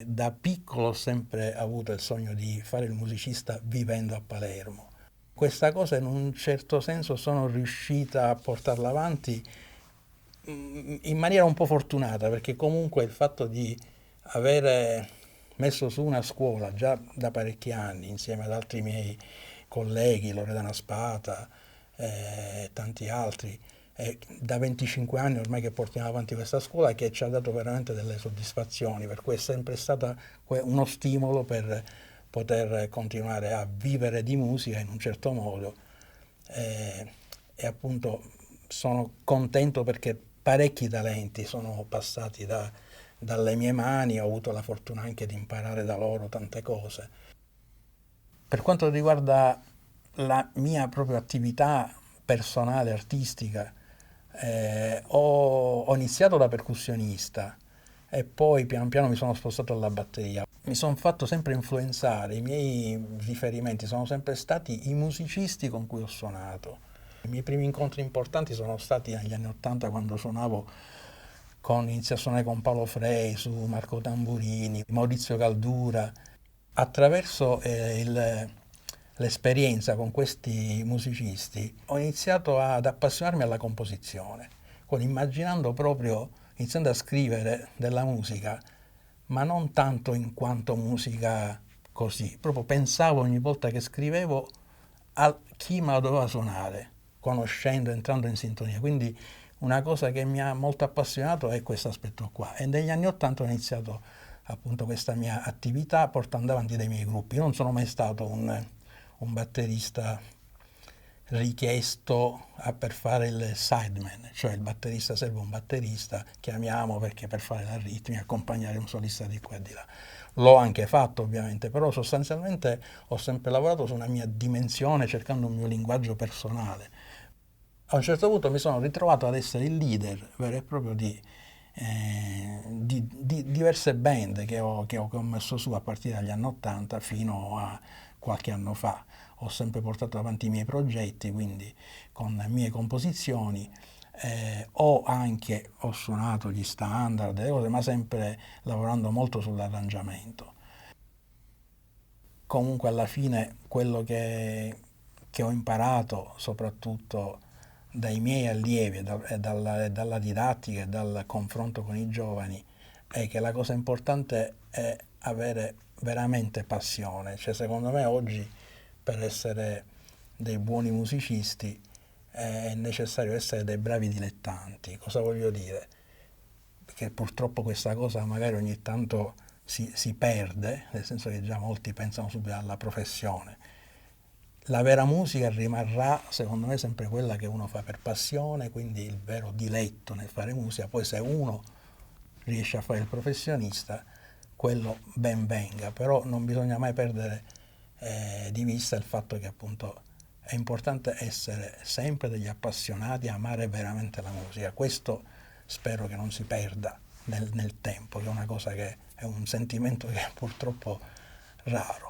Da piccolo ho sempre avuto il sogno di fare il musicista vivendo a Palermo. Questa cosa in un certo senso sono riuscita a portarla avanti in maniera un po' fortunata, perché comunque il fatto di avere messo su una scuola già da parecchi anni insieme ad altri miei colleghi, Loredana Spata e tanti altri, da 25 anni ormai che portiamo avanti questa scuola che ci ha dato veramente delle soddisfazioni, per cui è sempre stata uno stimolo per poter continuare a vivere di musica in un certo modo eh, e appunto sono contento perché parecchi talenti sono passati dalle mie mani, ho avuto la fortuna anche di imparare da loro tante cose. Per quanto riguarda la mia propria attività personale, artistica, ho iniziato da percussionista e poi piano piano mi sono spostato alla batteria. Mi sono fatto sempre influenzare, i miei riferimenti sono sempre stati i musicisti con cui ho suonato. I miei primi incontri importanti sono stati negli anni '80 quando suonavo inizio a suonare con Paolo Frey, su Marco Tamburini, Maurizio Caldura. Attraverso l'esperienza con questi musicisti ho iniziato ad appassionarmi alla composizione, immaginando proprio, iniziando a scrivere della musica, ma non tanto in quanto musica così, proprio pensavo ogni volta che scrivevo a chi me la doveva suonare, conoscendo, entrando in sintonia. Quindi una cosa che mi ha molto appassionato è questo aspetto qua. E negli anni '80 ho iniziato appunto questa mia attività portando avanti dei miei gruppi. Io non sono mai stato un batterista richiesto per fare il sideman, cioè il batterista serve un batterista, chiamiamo perché per fare la ritmica, accompagnare un solista di qua e di là. L'ho anche fatto ovviamente, però sostanzialmente ho sempre lavorato su una mia dimensione cercando un mio linguaggio personale. A un certo punto mi sono ritrovato ad essere il leader vero e proprio di diverse band che ho messo su a partire dagli anni '80 fino a qualche anno fa. Ho sempre portato avanti i miei progetti, quindi con le mie composizioni. Ho suonato gli standard e cose, ma sempre lavorando molto sull'arrangiamento. Comunque alla fine quello che ho imparato, soprattutto dai miei allievi dalla didattica e dal confronto con i giovani, è che la cosa importante è avere veramente passione. Cioè, secondo me oggi per essere dei buoni musicisti è necessario essere dei bravi dilettanti. Cosa voglio dire? Perché purtroppo questa cosa magari ogni tanto si perde, nel senso che già molti pensano subito alla professione. La vera musica rimarrà, secondo me, sempre quella che uno fa per passione, quindi il vero diletto nel fare musica. Poi se uno riesce a fare il professionista, quello ben venga, però non bisogna mai perdere di vista il fatto che appunto è importante essere sempre degli appassionati, amare veramente la musica. Questo spero che non si perda nel tempo, che è una cosa che è un sentimento che è purtroppo raro.